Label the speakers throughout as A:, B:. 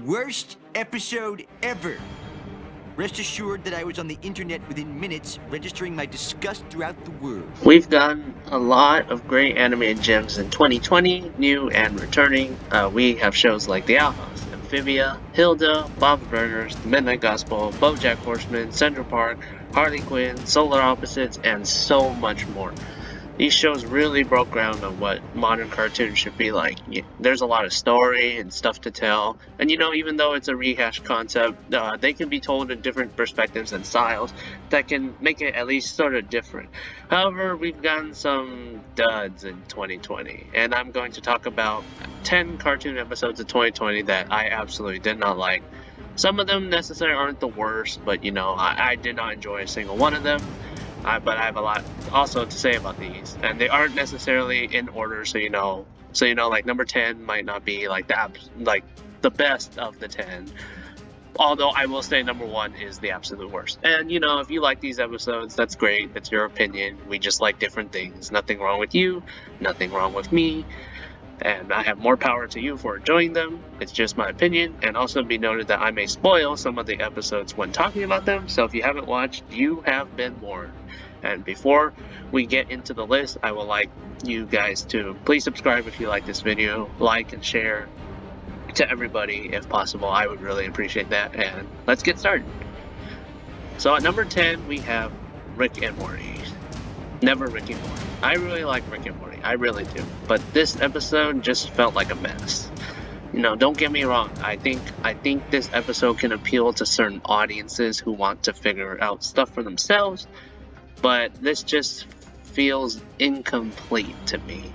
A: Worst episode ever. Rest assured that I was on the internet within minutes, registering my disgust throughout the world.
B: We've done a lot of great animated gems in 2020, new and returning. We have shows like The Owl House, Amphibia, Hilda, Bob's Burgers, The Midnight Gospel, BoJack Horseman, Central Park, Harley Quinn, Solar Opposites, and so much more. These shows really broke ground on what modern cartoons should be like. There's a lot of story and stuff to tell, and even though it's a rehashed concept, they can be told in different perspectives and styles that can make it at least sort of different. However, we've gotten some duds in 2020, and I'm going to talk about 10 cartoon episodes of 2020 that I absolutely did not like. Some of them necessarily aren't the worst, but I did not enjoy a single one of them. But I have a lot also to say about these, and they aren't necessarily in order. So like number 10 might not be like the best of the 10. Although I will say number 1 is the absolute worst. And if you like these episodes, that's great. That's your opinion. We just like different things. Nothing wrong with you. Nothing wrong with me. And I have more power to you for enjoying them. It's just my opinion. And also be noted that I may spoil some of the episodes when talking about them. So if you haven't watched, you have been warned. And before we get into the list, I would like you guys to please subscribe if you like this video, like and share to everybody if possible. I would really appreciate that. And let's get started. So at number 10, we have Rick and Morty. Never Rick and Morty. I really like Rick and Morty. I really do. But this episode just felt like a mess. Don't get me wrong. I think this episode can appeal to certain audiences who want to figure out stuff for themselves. But this just feels incomplete to me.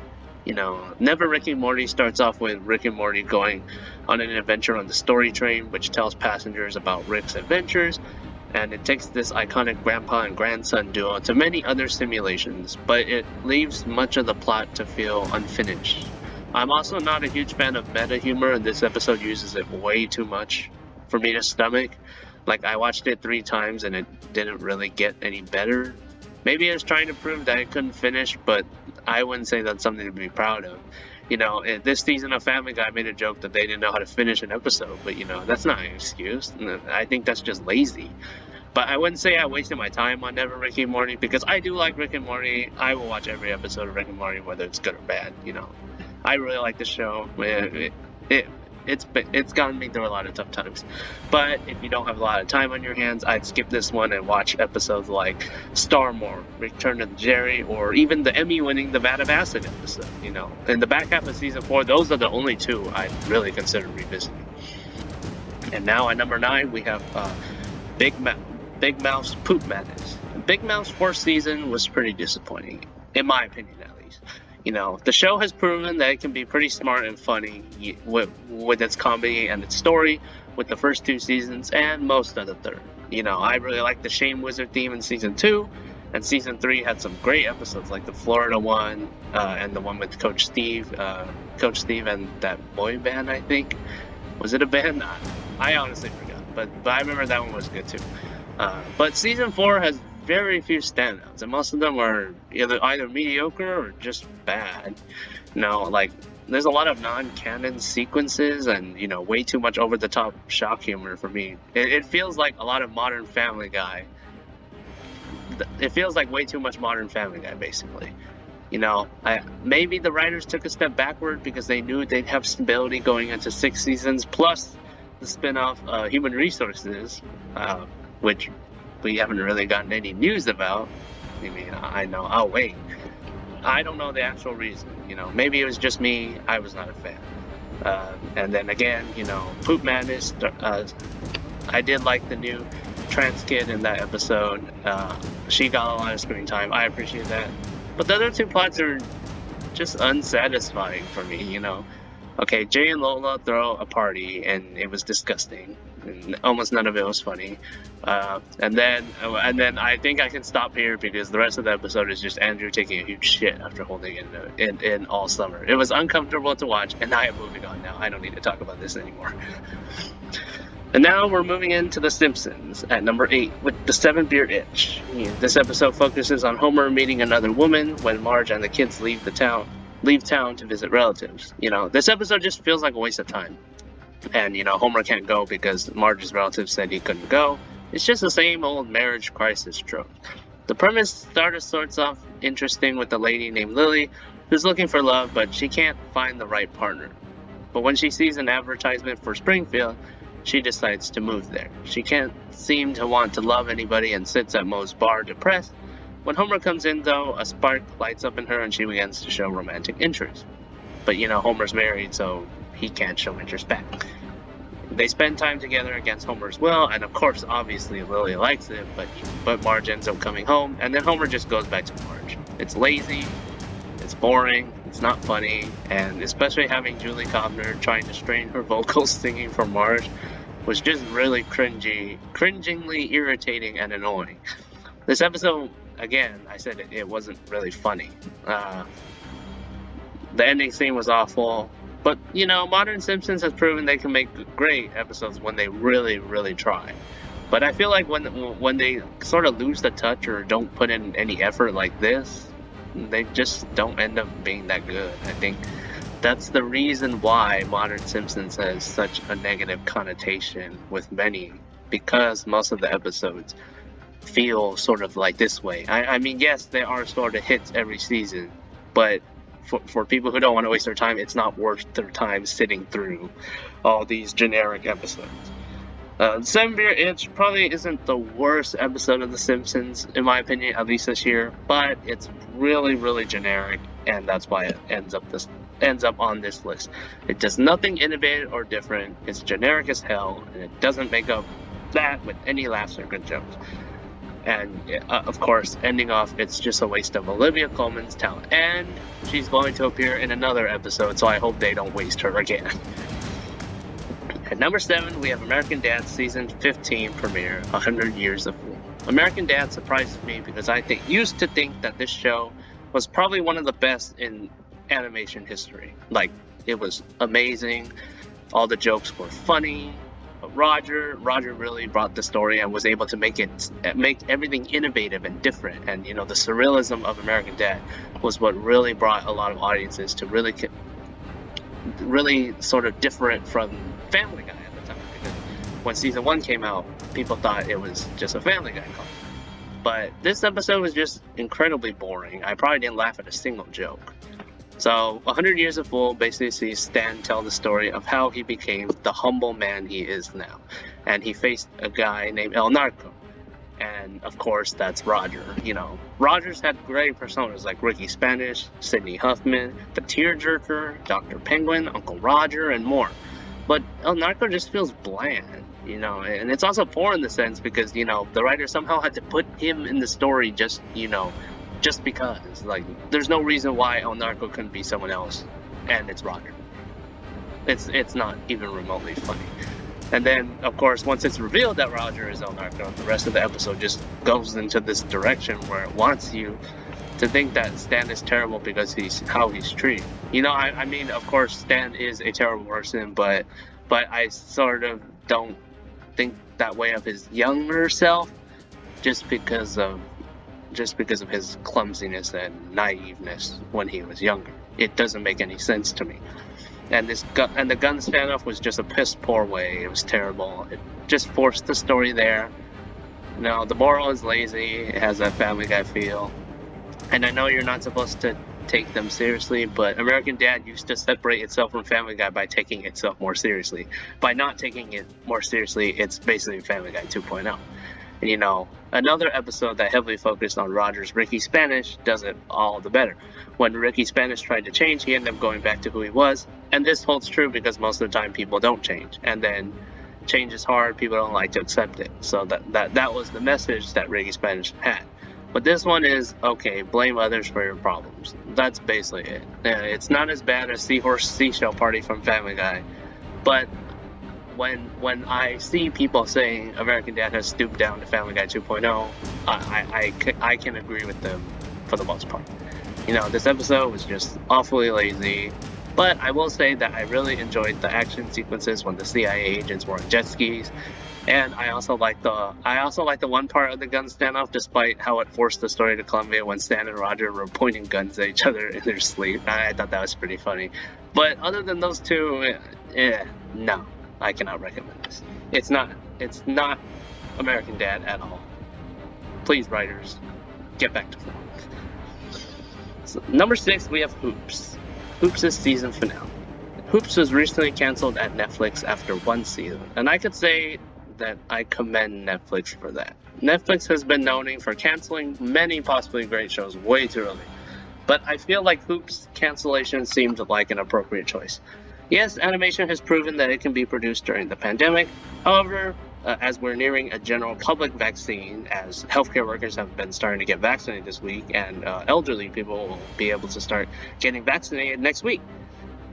B: Never Rick and Morty starts off with Rick and Morty going on an adventure on the story train, which tells passengers about Rick's adventures. And it takes this iconic grandpa and grandson duo to many other simulations, but it leaves much of the plot to feel unfinished. I'm also not a huge fan of meta humor, and this episode uses it way too much for me to stomach. Like, I watched it 3 times and it didn't really get any better. Maybe it was trying to prove that it couldn't finish, but I wouldn't say that's something to be proud of. This season of Family Guy made a joke that they didn't know how to finish an episode, but that's not an excuse. I think that's just lazy. But I wouldn't say I wasted my time on Never Rick and Morty, because I do like Rick and Morty. I will watch every episode of Rick and Morty, whether it's good or bad. I really like the show. It's gotten me through a lot of tough times. But if you don't have a lot of time on your hands, I'd skip this one and watch episodes like Starmore, Return of Jerry, or even the Emmy-winning The Vat of Acid episode. In the back half of season 4, those are the only 2 I'd really consider revisiting. And now at number 9, we have Big Mouth's Poop Madness. Big Mouth's 4th season was pretty disappointing, in my opinion at least. The show has proven that it can be pretty smart and funny with its comedy and its story with the first 2 seasons and most of the 3rd. I really like the Shame Wizard theme in season 2, and season 3 had some great episodes like the Florida one and the one with Coach Steve and that boy band, I think. Was it a band? I honestly forgot, but I remember that one was good too. But season 4 has very few standouts, and most of them are either mediocre or just bad. There's a lot of non-canon sequences and way too much over-the-top shock humor for me. It feels like a lot of modern Family Guy. It feels like way too much modern Family Guy, basically. Maybe the writers took a step backward because they knew they'd have stability going into 6 seasons, plus the spin-off Human Resources, which we haven't really gotten any news about. I know. I'll wait. I don't know the actual reason. Maybe it was just me. I was not a fan. And then again, Poop Madness. I did like the new trans kid in that episode. She got a lot of screen time. I appreciate that. But the other 2 plots are just unsatisfying for me. Okay, Jay and Lola throw a party, and it was disgusting. And almost none of it was funny. And then I think I can stop here because the rest of the episode is just Andrew taking a huge shit after holding it in all summer. It was uncomfortable to watch, and I am moving on now. I don't need to talk about this anymore. And now we're moving into The Simpsons at number 8 with the 7-beer itch. This episode focuses on Homer meeting another woman when Marge and the kids leave town to visit relatives. This episode just feels like a waste of time. And, Homer can't go because Marge's relatives said he couldn't go. It's just the same old marriage crisis trope. The premise starts off interesting with a lady named Lily who's looking for love, but she can't find the right partner. But when she sees an advertisement for Springfield, she decides to move there. She can't seem to want to love anybody and sits at Moe's bar depressed. When Homer comes in, though, a spark lights up in her and she begins to show romantic interest. But, Homer's married, so he can't show interest back. They spend time together against Homer's will, and of course, obviously, Lily likes it, but Marge ends up coming home, and then Homer just goes back to Marge. It's lazy, it's boring, it's not funny, and especially having Julie Kovner trying to strain her vocals singing for Marge was just really cringingly irritating and annoying. This episode, again, I said it wasn't really funny. The ending scene was awful. But, modern Simpsons has proven they can make great episodes when they really, really try. But I feel like when they sort of lose the touch or don't put in any effort like this, they just don't end up being that good. I think that's the reason why modern Simpsons has such a negative connotation with many, because most of the episodes feel sort of like this way. I mean, yes, there are sort of hits every season, but for people who don't want to waste their time, it's not worth their time sitting through all these generic episodes. 7 Beer Itch probably isn't the worst episode of The Simpsons, in my opinion, at least this year, but it's really, really generic, and that's why it ends up on this list. It does nothing innovative or different, it's generic as hell, and it doesn't make up that with any laughs or good jokes. And, of course, ending off, it's just a waste of Olivia Colman's talent. And she's going to appear in another episode, so I hope they don't waste her again. At number 7, we have American Dad Season 15 premiere, 100 Years of Fool. American Dad surprised me because I used to think that this show was probably one of the best in animation history. Like, it was amazing, all the jokes were funny. But Roger really brought the story and was able to make everything innovative and different. And, the surrealism of American Dad was what really brought a lot of audiences to really sort of different from Family Guy at the time. Because when season 1 came out, people thought it was just a Family Guy comedy. But this episode was just incredibly boring. I probably didn't laugh at a single joke. So, 100 Years of Fool basically sees Stan tell the story of how he became the humble man he is now. And he faced a guy named El Narco. And, of course, that's Roger. Roger's had great personas like Ricky Spanish, Sidney Huffman, the Tearjerker, Dr. Penguin, Uncle Roger, and more. But El Narco just feels bland, and it's also poor in the sense because, the writer somehow had to put him in the story just because, there's no reason why El Narco couldn't be someone else, and it's Roger. It's not even remotely funny. And then, of course, once it's revealed that Roger is El Narco, the rest of the episode just goes into this direction where it wants you to think that Stan is terrible because how he's treated. I mean, of course, Stan is a terrible person, but I sort of don't think that way of his younger self, just because of his clumsiness and naiveness when he was younger. It doesn't make any sense to me. And the gun standoff was just a piss poor way. It was terrible. It just forced the story there. The moral is lazy. It has that Family Guy feel. And I know you're not supposed to take them seriously, but American Dad used to separate itself from Family Guy by taking itself more seriously. By not taking it more seriously, it's basically Family Guy 2.0. And another episode that heavily focused on Roger's Ricky Spanish does it all the better. When Ricky Spanish tried to change, he ended up going back to who he was. And this holds true because most of the time people don't change. And then change is hard, people don't like to accept it. So that was the message that Ricky Spanish had. But this one is, okay, blame others for your problems. That's basically it. It's not as bad as Seahorse Seashell Party from Family Guy. But when I see people saying American Dad has stooped down to Family Guy 2.0, I can agree with them for the most part. This episode was just awfully lazy, but I will say that I really enjoyed the action sequences when the CIA agents were on jet skis, and I also like the one part of the gun standoff, despite how it forced the story to Columbia when Stan and Roger were pointing guns at each other in their sleep. I thought that was pretty funny. But other than those two, no. I cannot recommend this. It's not American Dad at all. Please, writers, get back to form. So, number 6, we have Hoops. Hoops' season finale. Hoops was recently canceled at Netflix after 1 season, and I could say that I commend Netflix for that. Netflix has been known for canceling many possibly great shows way too early, but I feel like Hoops' cancellation seemed like an appropriate choice. Yes, animation has proven that it can be produced during the pandemic. However, as we're nearing a general public vaccine, as healthcare workers have been starting to get vaccinated this week, and elderly people will be able to start getting vaccinated next week,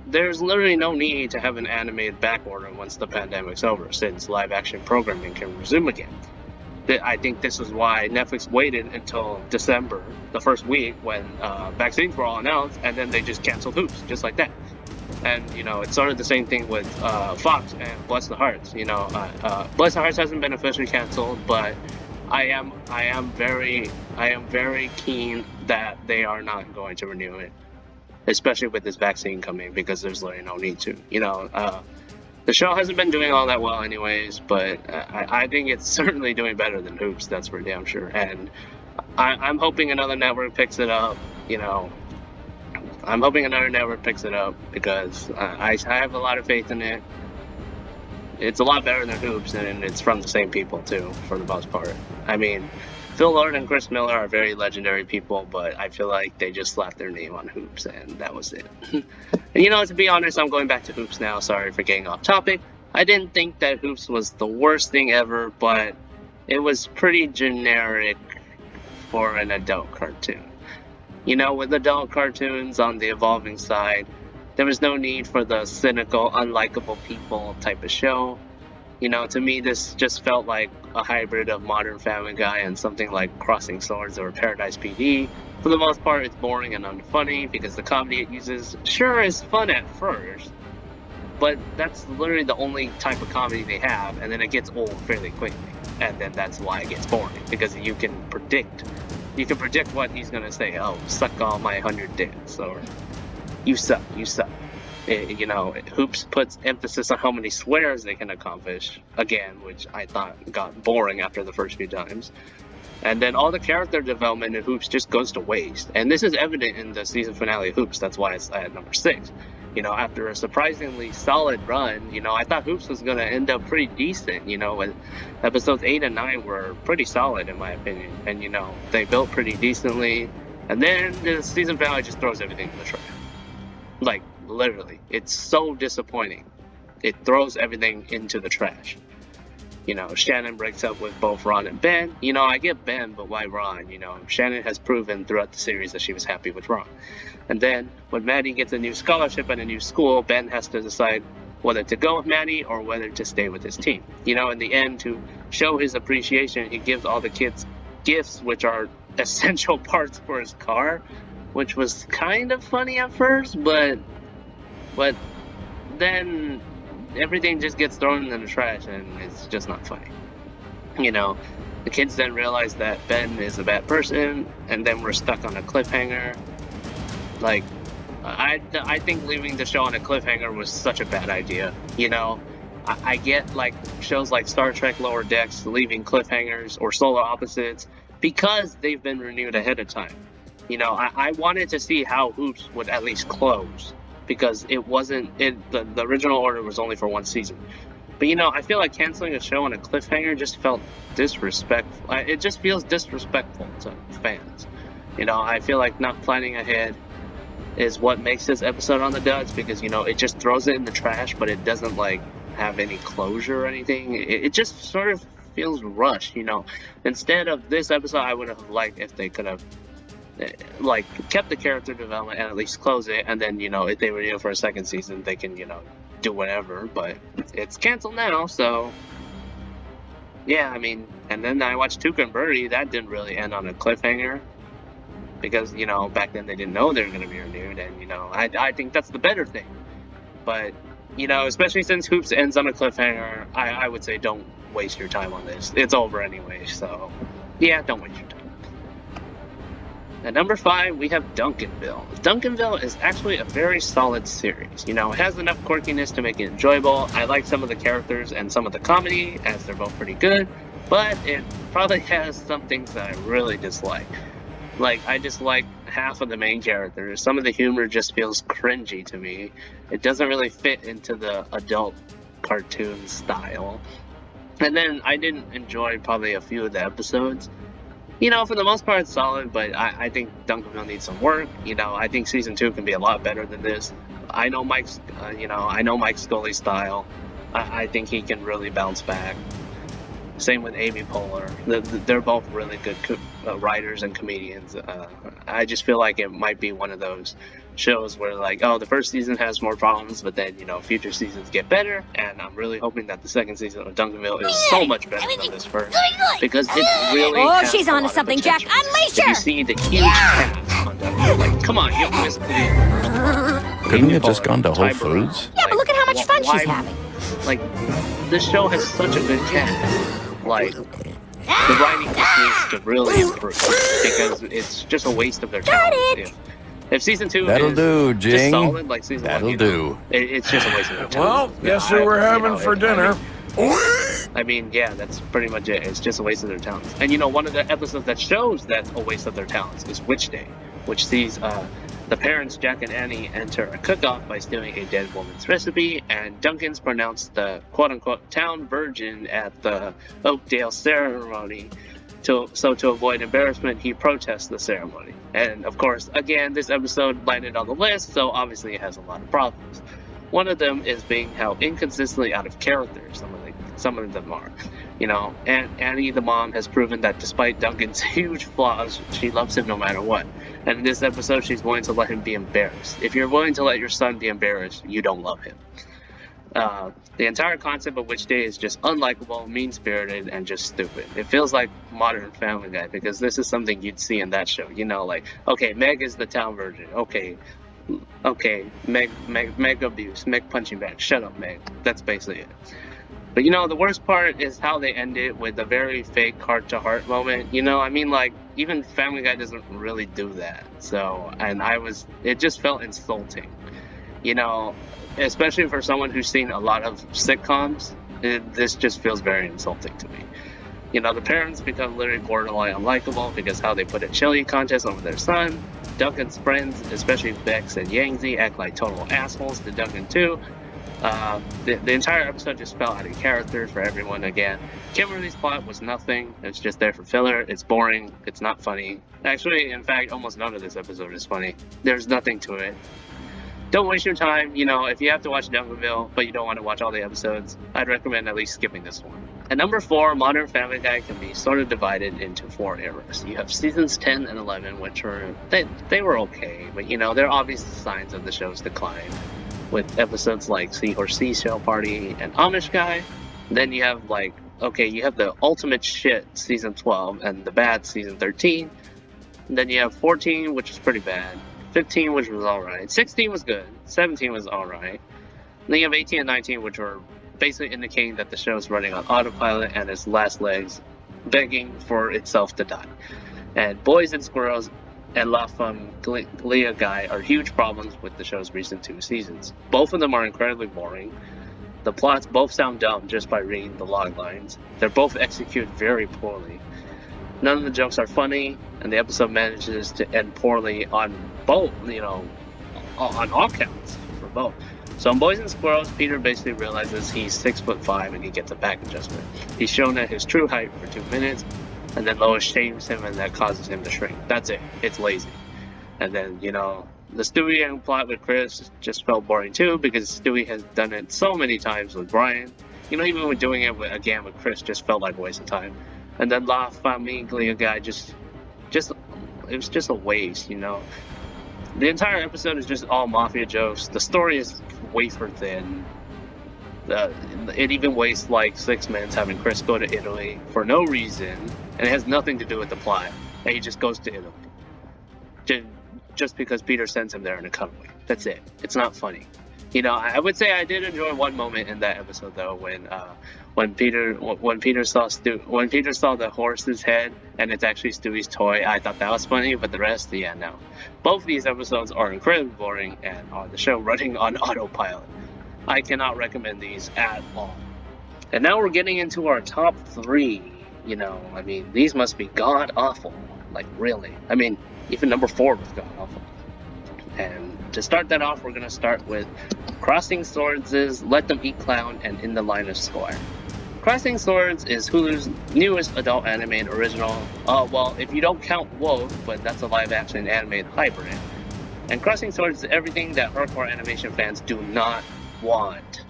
B: there's literally no need to have an animated backorder once the pandemic's over, since live-action programming can resume again. I think this is why Netflix waited until December, the first week, when vaccines were all announced, and then they just canceled Hoops, just like that. And, it's sort of the same thing with Fox and Bless the Hearts. Bless the Hearts hasn't been officially canceled, but I am very keen that they are not going to renew it, especially with this vaccine coming, because there's literally no need to. The show hasn't been doing all that well anyways, but I think it's certainly doing better than Hoops, that's for damn sure. And I'm hoping another network picks it up, I'm hoping another network picks it up, because I have a lot of faith in it. It's a lot better than Hoops, and it's from the same people too, for the most part. I mean, Phil Lord and Chris Miller are very legendary people, but I feel like they just slapped their name on Hoops, and that was it. And to be honest, I'm going back to Hoops now. Sorry for getting off topic. I didn't think that Hoops was the worst thing ever, but it was pretty generic for an adult cartoon. With adult cartoons on the evolving side, there was no need for the cynical, unlikable people type of show. To me, this just felt like a hybrid of modern Family Guy and something like Crossing Swords or Paradise PD. For the most part, it's boring and unfunny, because the comedy it uses sure is fun at first, but that's literally the only type of comedy they have, and then it gets old fairly quickly, and then that's why it gets boring, because you can predict what he's gonna say. Oh, suck all my 100 dicks, or you suck. Hoops puts emphasis on how many swears they can accomplish, again, which I thought got boring after the first few times. And then all the character development in Hoops just goes to waste. And this is evident in the season finale of Hoops, that's why it's at number 6. After a surprisingly solid run, I thought Hoops was going to end up pretty decent, when episodes 8 and 9 were pretty solid in my opinion. And, they built pretty decently. And then the season finale just throws everything in the trash. Like, literally. It's so disappointing. It throws everything into the trash. Shannon breaks up with both Ron and Ben. I get Ben, but why Ron? Shannon has proven throughout the series that she was happy with Ron. And then, when Maddie gets a new scholarship at a new school, Ben has to decide whether to go with Maddie or whether to stay with his team. In the end, to show his appreciation, he gives all the kids gifts, which are essential parts for his car, which was kind of funny at first, but then everything just gets thrown in the trash, and it's just not funny. The kids then realize that Ben is a bad person, and then we're stuck on a cliffhanger. Like, I think leaving the show on a cliffhanger was such a bad idea. I get, like, shows like Star Trek Lower Decks leaving cliffhangers or Solar Opposites because they've been renewed ahead of time. I wanted to see how Hoops would at least close, because the original order was only for 1 season. But I feel like canceling a show on a cliffhanger just felt disrespectful. It just feels disrespectful to fans. I feel like not planning ahead is what makes this episode on the duds, because it just throws it in the trash, but it doesn't like have any closure or anything. It just sort of feels rushed. Instead of this episode, I would have liked if they could have like kept the character development and at least close it, and then if they renew for a second season, they can do whatever. But it's canceled now, so yeah. I mean, and then I watched Tuca and Birdie. That didn't really end on a cliffhanger, because back then they didn't know they were going to be renewed, and I think that's the better thing. But especially since Hoops ends on a cliffhanger, I would say don't waste your time on this. It's over anyway, so yeah, don't waste your time. At number 5, we have Duncanville. Duncanville is actually a very solid series. You know, it has enough quirkiness to make it enjoyable. I like some of the characters and some of the comedy, as they're both pretty good, but it probably has some things that I really dislike. Like, I dislike half of the main characters. Some of the humor just feels cringy to me. It doesn't really fit into the adult cartoon style. And then I didn't enjoy probably a few of the episodes. You know, for the most part, it's solid, but I think Duncanville needs some work. You know, I think season 2 can be a lot better than this. I know Mike's, I know Mike Scully's style. I think he can really bounce back. Same with Amy Poehler. They're both really good writers and comedians. I just feel like it might be one of those shows where, like, oh, the first season has more problems, but then, you know, future seasons get better. And I'm really hoping that the second season of Duncanville is so much better than this first, because it really.
C: Oh, she's on to something, Jack. Unleash her!
B: You see the huge cast on Duncanville. Like, come on, you missed the.
D: Couldn't you have just gone to Whole Foods?
C: Yeah, but look at how much fun she's having.
B: Like, this show has such a good cast. Like, the writing just needs to really improve, because it's just a waste of their talent. If season 2
D: That'll
B: is
D: do,
B: just
D: Jing.
B: solid like season 1,
D: That'll do.
B: It's just a waste of their talent.
E: Well, guess who we're having for dinner?
B: I mean, yeah, that's pretty much it. It's just a waste of their talents. And you know, one of the episodes that shows that's a waste of their talents is Witch Day, which sees the parents, Jack and Annie, enter a cook-off by stealing a dead woman's recipe, and Duncan's pronounced the quote-unquote town virgin at the Oakdale ceremony. So to avoid embarrassment, he protests the ceremony. And of course, again, this episode landed on the list, so obviously it has a lot of problems. One of them is being how inconsistently out of character some of them are. You know, and Annie, the mom, has proven that despite Duncan's huge flaws, she loves him no matter what. And in this episode, she's willing to let him be embarrassed. If you're willing to let your son be embarrassed, you don't love him. The entire concept of Witch Day is just unlikable, mean-spirited, and just stupid. It feels like modern Family Guy, because this is something you'd see in that show. You know, like, okay, Meg is the town virgin. Okay, Meg abuse, Meg punching back. Shut up, Meg. That's basically it. But you know, the worst part is how they end it with a very fake heart-to-heart moment. You know, I mean, like, even Family Guy doesn't really do that. So, and it just felt insulting. You know, especially for someone who's seen a lot of sitcoms, this just feels very insulting to me. You know, the parents become literally borderline unlikable because how they put a chili contest over their son. Duncan's friends, especially Bex and Yangtze, act like total assholes to Duncan too. The entire episode just fell out of character for everyone again. Kimberly's plot was nothing. It's just there for filler. It's boring. It's not funny. Actually, in fact, almost none of this episode is funny. There's nothing to it. Don't waste your time. You know, if you have to watch Duncanville, but you don't want to watch all the episodes, I'd recommend at least skipping this one. At number 4, Modern Family Guy can be sort of divided into 4 eras. You have seasons 10 and 11, which were, they were okay, but you know, they're obvious signs of the show's decline, with episodes like Seahorse Seashell Party and Amish Guy. Then you have like, okay, you have the ultimate shit season 12 and the bad season 13. And then you have 14, which is pretty bad. 15, which was alright. 16 was good. 17 was alright. Then you have 18 and 19, which were basically indicating that the show is running on autopilot and its last legs begging for itself to die. And Boys and Squirrels and La Famiglia Guy are huge problems with the show's recent 2 seasons. Both of them are incredibly boring. The plots both sound dumb just by reading the log lines. They're both executed very poorly. None of the jokes are funny, and the episode manages to end poorly on both, you know, on all counts for both. So in Boys and Squirrels, Peter basically realizes he's 6'5" and he gets a back adjustment. He's shown at his true height for 2 minutes, and then Lois shames him and that causes him to shrink. That's it. It's lazy. And then, you know, the Stewie and plot with Chris just felt boring too, because Stewie has done it so many times with Brian. You know, even when doing it again with Chris just felt like a waste of time. And then La Famiglia Guy it was just a waste, you know. The entire episode is just all mafia jokes. The story is wafer thin. It even wastes like 6 minutes having Chris go to Italy for no reason, and it has nothing to do with the plot. And he just goes to Italy just because Peter sends him there in a cutaway. That's it. It's not funny. You know, I would say I did enjoy one moment in that episode though, when Peter saw the horse's head and it's actually Stewie's toy. I thought that was funny, but the rest, yeah, no. Both of these episodes are incredibly boring and are the show running on autopilot. I cannot recommend these at all. And now we're getting into our top 3. You know, I mean, these must be god awful. Like, really. I mean, even number 4 was god awful. And to start that off, we're going to start with Crossing Swords' Let Them Eat Clown and In the Line of Squire. Crossing Swords is Hulu's newest adult animated original. Well, if you don't count Woke, but that's a live-action animated hybrid. And Crossing Swords is everything that hardcore animation fans do not want.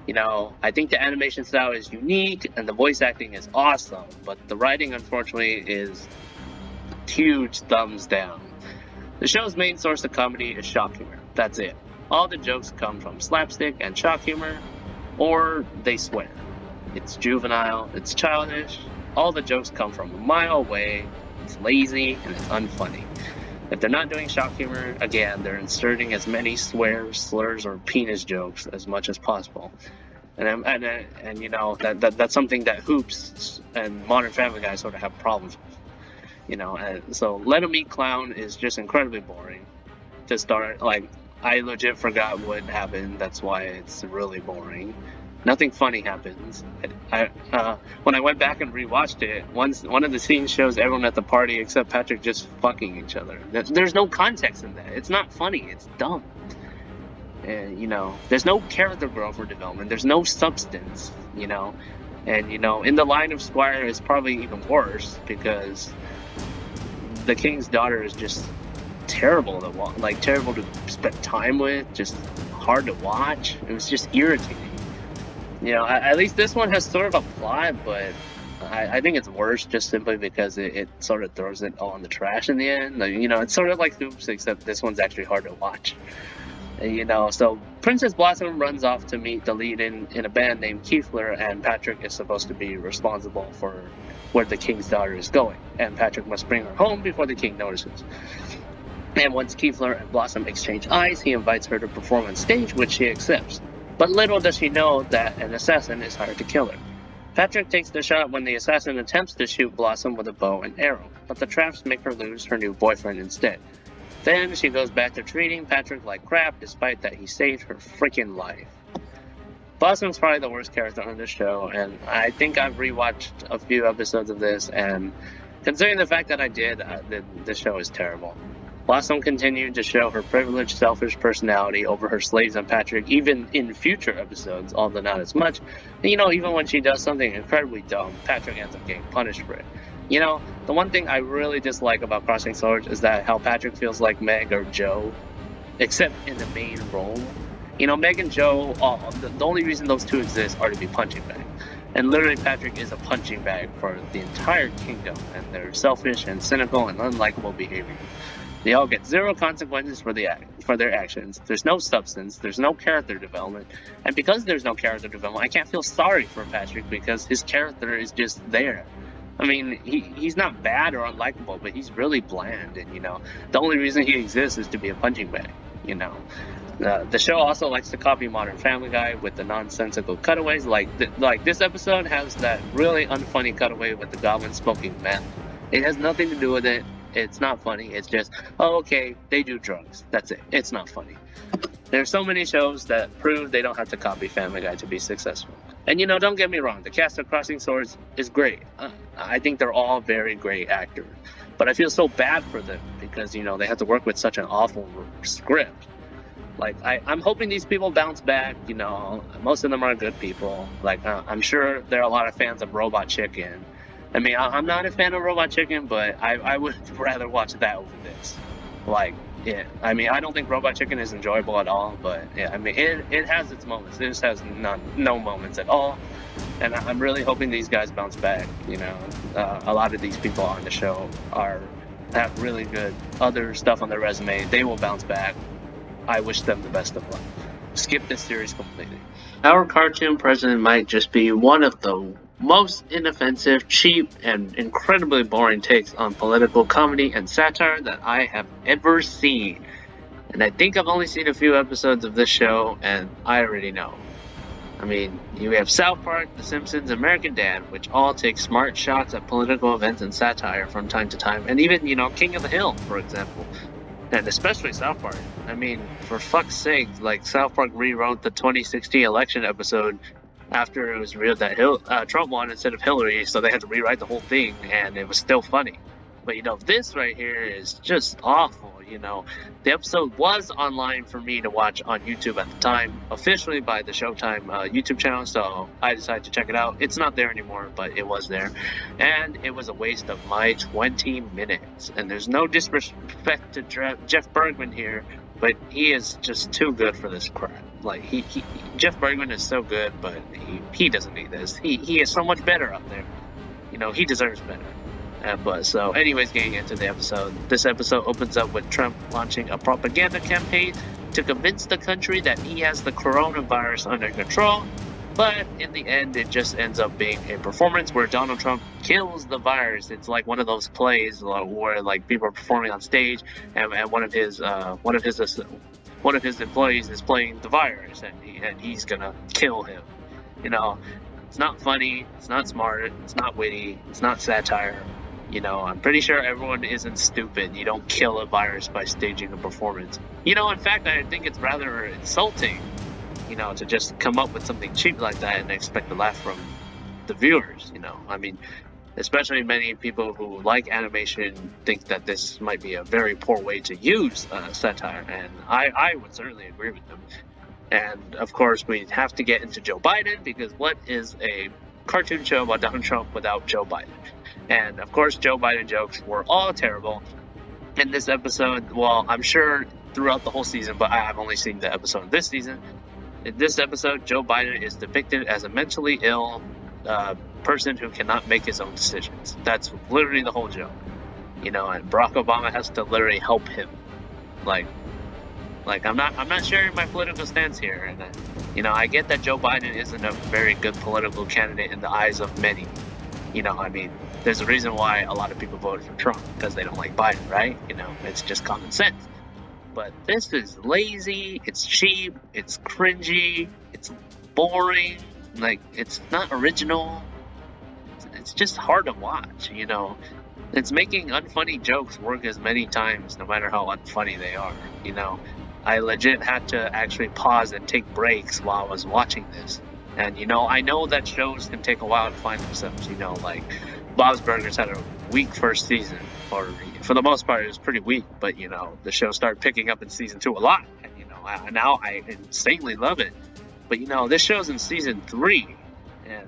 B: You know, I think the animation style is unique and the voice acting is awesome, but the writing, unfortunately, is huge thumbs down. The show's main source of comedy is shock humor. That's it. All the jokes come from slapstick and shock humor, or they swear. It's juvenile, it's childish, all the jokes come from a mile away, it's lazy, and it's unfunny. If they're not doing shock humor, again, they're inserting as many swears, slurs, or penis jokes as much as possible. And you know, that's something that Hoops and Modern Family Guy sort of have problems with. You know, and so Let 'Em Eat Clown is just incredibly boring. To start, like, I legit forgot what happened, that's why it's really boring. Nothing funny happens. When I went back and rewatched it, one of the scenes shows everyone at the party except Patrick just fucking each other. There's no context in that. It's not funny. It's dumb. And, you know, there's no character growth or development. There's no substance, you know. And, you know, In the Line of Squire is probably even worse because the king's daughter is just terrible to spend time with, just hard to watch. It was just irritating. You know, at least this one has sort of a plot, but I think it's worse just simply because it sort of throws it all in the trash in the end. Like, you know, it's sort of like Hoops, except this one's actually hard to watch. And, you know, so Princess Blossom runs off to meet the lead in a band named Kiefler, and Patrick is supposed to be responsible for where the king's daughter is going, and Patrick must bring her home before the king notices. And once Kiefler and Blossom exchange eyes, he invites her to perform on stage, which she accepts. But little does she know that an assassin is hired to kill her. Patrick takes the shot when the assassin attempts to shoot Blossom with a bow and arrow, but the traps make her lose her new boyfriend instead. Then she goes back to treating Patrick like crap despite that he saved her freaking life. Blossom's probably the worst character on the show, and I think I've rewatched a few episodes of this, and considering the fact that I did, the show is terrible. Blossom continued to show her privileged, selfish personality over her slaves and Patrick, even in future episodes, although not as much. And, you know, even when she does something incredibly dumb, Patrick ends up getting punished for it. You know, the one thing I really dislike about Crossing Swords is that how Patrick feels like Meg or Joe, except in the main role. You know, Meg and Joe, the only reason those two exist are to be punching bags. And literally Patrick is a punching bag for the entire kingdom, and they're selfish and cynical and unlikable behavior. They all get zero consequences for their actions. There's no substance. There's no character development. And because there's no character development, I can't feel sorry for Patrick because his character is just there. I mean, he's not bad or unlikable, but he's really bland. And, you know, the only reason he exists is to be a punching bag, you know. The show also likes to copy Modern Family Guy with the nonsensical cutaways. Like this episode has that really unfunny cutaway with the goblin smoking meth. It has nothing to do with it. It's not funny. It's just, oh, okay, they do drugs. That's it. It's not funny. There's so many shows that prove they don't have to copy Family Guy to be successful. And, you know, don't get me wrong. The cast of Crossing Swords is great. I think they're all very great actors. But I feel so bad for them because, you know, they have to work with such an awful script. Like, I'm hoping these people bounce back. You know, most of them are good people. Like, I'm sure there are a lot of fans of Robot Chicken. I mean, I'm not a fan of Robot Chicken, but I would rather watch that over this. Like, yeah, I mean, I don't think Robot Chicken is enjoyable at all, but yeah, I mean, it has its moments. This has no moments at all, and I'm really hoping these guys bounce back. You know, a lot of these people on the show have really good other stuff on their resume. They will bounce back. I wish them the best of luck. Skip this series completely. Our cartoon president might just be one of the most inoffensive, cheap, and incredibly boring takes on political comedy and satire that I have ever seen. And I think I've only seen a few episodes of this show, and I already know. I mean, you have South Park, The Simpsons, American Dad, which all take smart shots at political events and satire from time to time, and even, King of the Hill, for example. And especially South Park. I mean, for fuck's sake, like, South Park rewrote the 2016 election episode after it was revealed that Trump won instead of Hillary, so they had to rewrite the whole thing, and it was still funny. But, this right here is just awful, The episode was online for me to watch on YouTube at the time, officially by the Showtime YouTube channel, so I decided to check it out. It's not there anymore, but it was there. And it was a waste of my 20 minutes. And there's no disrespect to Jeff Bergman here, but he is just too good for this crap. Like, Jeff Bergman is so good, but he doesn't need this. He is so much better up there. He deserves better. So anyways, getting into the episode. This episode opens up with Trump launching a propaganda campaign to convince the country that he has the coronavirus under control. But in the end, it just ends up being a performance where Donald Trump kills the virus. It's like one of those plays where like people are performing on stage, and one of his employees is playing the virus, and he's gonna kill him. It's not funny, it's not smart, it's not witty, it's not satire. I'm pretty sure everyone isn't stupid. You don't kill a virus by staging a performance. In fact, I think it's rather insulting, to just come up with something cheap like that and expect a laugh from the viewers, I mean, especially many people who like animation think that this might be a very poor way to use satire, and I would certainly agree with them. And, of course, we have to get into Joe Biden, because what is a cartoon show about Donald Trump without Joe Biden? And, of course, Joe Biden jokes were all terrible. In this episode, well, I'm sure throughout the whole season, but I've only seen the episode this season. In this episode, Joe Biden is depicted as a mentally ill person who cannot make his own decisions. That's literally the whole joke. And Barack Obama has to literally help him. Like I'm not sharing my political stance here, and I get that Joe Biden isn't a very good political candidate in the eyes of many. I mean, there's a reason why a lot of people voted for Trump, because they don't like Biden, right? It's just common sense. But this is lazy, it's cheap, it's cringy, it's boring, like, it's not original. It's just hard to watch, It's making unfunny jokes work as many times, no matter how unfunny they are, I legit had to actually pause and take breaks while I was watching this. And, I know that shows can take a while to find themselves, like Bob's Burgers had a weak first season, or for the most part it was pretty weak, but, the show started picking up in season 2 a lot, and, now I insanely love it. But, this show's in season 3, and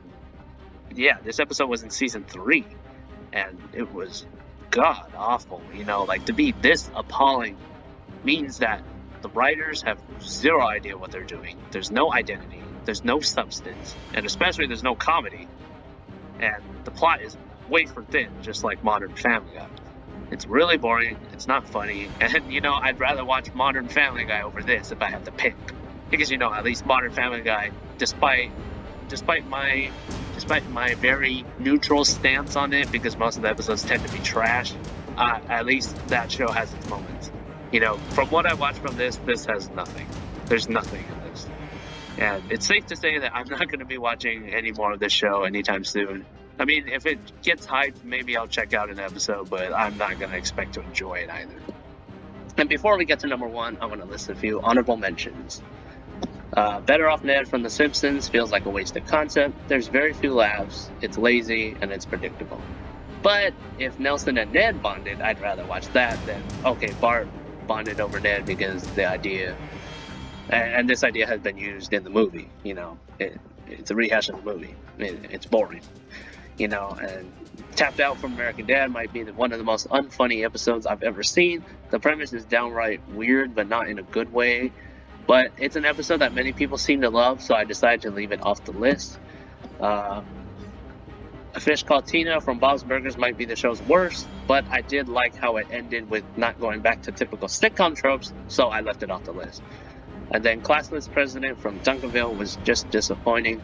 B: yeah, this episode was in season 3, and it was god awful, like, to be this appalling means that the writers have zero idea what they're doing. There's no identity. There's no substance. And especially there's no comedy. And the plot is wafer thin, just like Modern Family Guy. It's really boring. It's not funny. And, I'd rather watch Modern Family Guy over this if I had to pick. Because, at least Modern Family Guy, despite my very neutral stance on it, because most of the episodes tend to be trash, at least that show has its moments. From what I watched from this has nothing. There's nothing in this. And it's safe to say that I'm not going to be watching any more of this show anytime soon. I mean, if it gets hyped, maybe I'll check out an episode, but I'm not going to expect to enjoy it either. And before we get to number 1, I want to list a few honorable mentions. Better Off Ned from The Simpsons feels like a wasted concept. There's very few laughs, it's lazy, and it's predictable. But if Nelson and Ned bonded, I'd rather watch that than, okay, Bart bonded over Ned because the idea, and this idea has been used in the movie, it's a rehash of the movie. It's boring, and Tapped Out from American Dad might be one of the most unfunny episodes I've ever seen. The premise is downright weird, but not in a good way. But it's an episode that many people seem to love, so I decided to leave it off the list. A Fish Called Tina from Bob's Burgers might be the show's worst, but I did like how it ended with not going back to typical sitcom tropes, so I left it off the list. And then Classless President from Duncanville was just disappointing.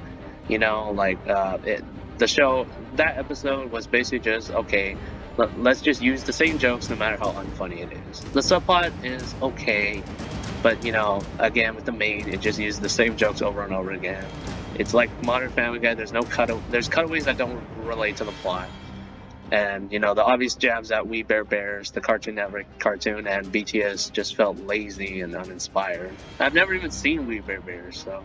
B: the show, that episode was basically just, okay, let's just use the same jokes no matter how unfunny it is. The subplot is okay, but you know, again with the maid, it just used the same jokes over and over again. It's like modern Family Guy. There's cutaways that don't relate to the plot, and you know, the obvious jabs at We Bare Bears, the Cartoon Network cartoon, and BTS just felt lazy and uninspired. I've never even seen We Bare Bears, so.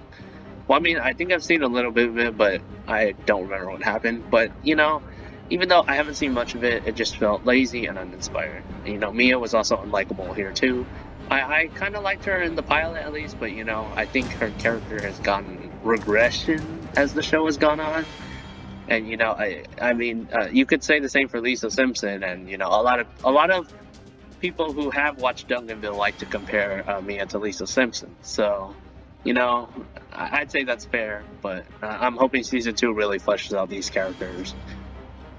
B: Well, I mean, I think I've seen a little bit of it, but I don't remember what happened. But, you know, even though I haven't seen much of it, it just felt lazy and uninspired. And, you know, Mia was also unlikable here, too. I kind of liked her in the pilot, at least, but, you know, I think her character has gotten regression as the show has gone on. And, you know, I mean, you could say the same for Lisa Simpson, and, you know, a lot of people who have watched Duncanville like to compare Mia to Lisa Simpson. So... you know, I'd say that's fair, but I'm hoping Season 2 really fleshes out these characters.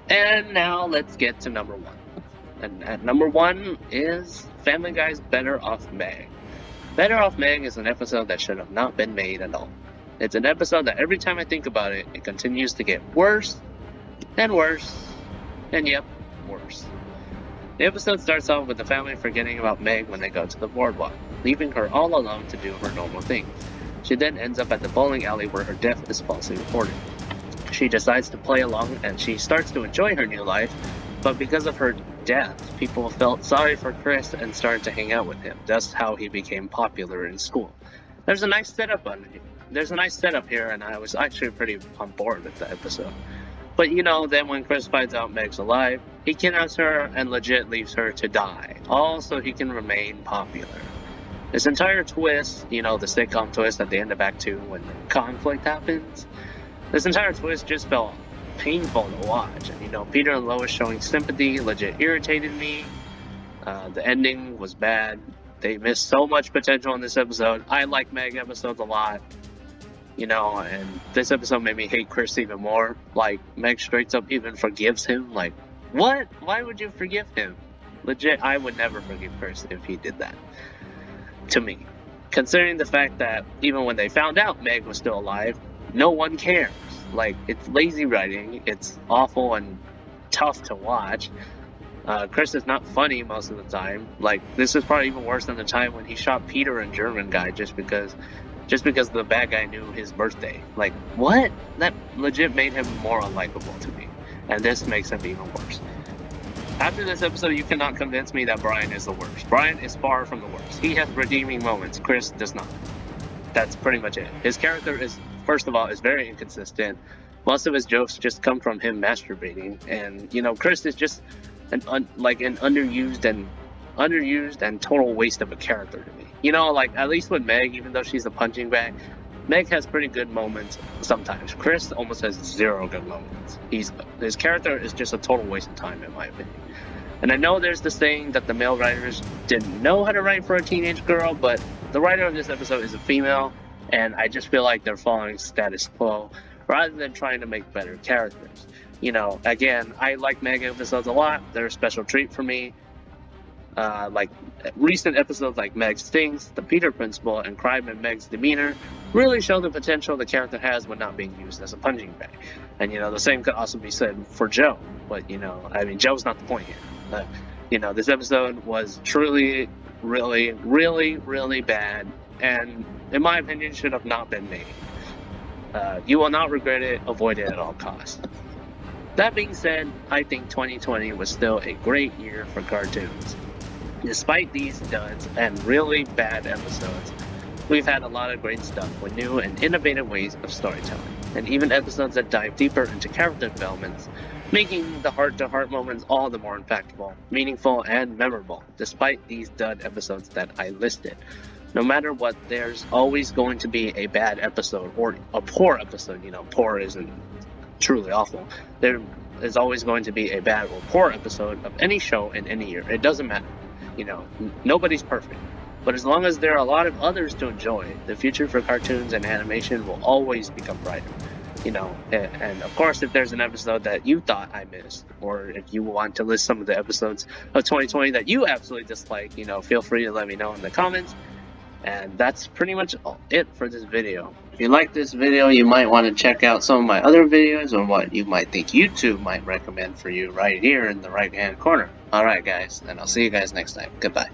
B: And now let's get to number 1. And at number 1 is Family Guy's Better Off Meg. Better Off Meg is an episode that should have not been made at all. It's an episode that every time I think about it, it continues to get worse, and worse, and yep, worse. The episode starts off with the family forgetting about Meg when they go to the boardwalk, leaving her all alone to do her normal things. She then ends up at the bowling alley where her death is falsely reported. She decides to play along and she starts to enjoy her new life, but because of her death, people felt sorry for Chris and started to hang out with him. That's how he became popular in school. There's a nice setup here, and I was actually pretty on board with the episode. But you know, then when Chris finds out Meg's alive, he kidnaps her and legit leaves her to die, all so he can remain popular. This entire twist, you know, the sitcom twist at the end of Act 2 when the conflict happens, this entire twist just felt painful to watch. And, you know, Peter and Lois showing sympathy legit irritated me. The ending was bad. They missed so much potential in this episode. I like Meg episodes a lot, you know, and this episode made me hate Chris even more. Like, Meg straight up even forgives him. Like, what? Why would you forgive him? Legit, I would never forgive Chris if he did that. To me, considering the fact that even when they found out Meg was still alive, no one cares. Like, it's lazy writing, it's awful and tough to watch. Chris is not funny most of the time. Like, this is probably even worse than the time when he shot Peter and German guy just because the bad guy knew his birthday. Like, what? That legit made him more unlikable to me, and this makes him even worse. After this episode, you cannot convince me that Brian is the worst. Brian is far from the worst. He has redeeming moments. Chris does not. That's pretty much it. His character is, first of all, is very inconsistent. Most of his jokes just come from him masturbating. And, you know, Chris is just an underused and total waste of a character to me. You know, like, at least with Meg, even though she's a punching bag, Meg has pretty good moments sometimes. Chris almost has zero good moments. His character is just a total waste of time, in my opinion. And I know there's this saying that the male writers didn't know how to write for a teenage girl, but the writer of this episode is a female, and I just feel like they're following status quo rather than trying to make better characters. You know, again, I like Meg episodes a lot. They're a special treat for me. Like recent episodes like Meg Stings, The Peter Principle, and Crime and Meg's Demeanor really show the potential the character has when not being used as a punching bag. And, you know, the same could also be said for Joe. But, you know, I mean, Joe's not the point here. You know, this episode was truly, really, really, really bad. And, in my opinion, should have not been made. You will not regret it. Avoid it at all costs. That being said, I think 2020 was still a great year for cartoons. Despite these duds and really bad episodes, we've had a lot of great stuff with new and innovative ways of storytelling, and even episodes that dive deeper into character developments, making the heart-to-heart moments all the more impactful, meaningful, and memorable, despite these dud episodes that I listed. No matter what, there's always going to be a bad episode, or a poor episode. You know, poor isn't truly awful. There is always going to be a bad or poor episode of any show in any year. It doesn't matter. You know, nobody's perfect. But as long as there are a lot of others to enjoy, the future for cartoons and animation will always become brighter. You know, and of course, if there's an episode that you thought I missed, or if you want to list some of the episodes of 2020 that you absolutely dislike, you know, feel free to let me know in the comments. And that's pretty much it for this video. If you like this video, you might want to check out some of my other videos or what you might think YouTube might recommend for you right here in the right hand corner. Alright guys, and I'll see you guys next time. Goodbye.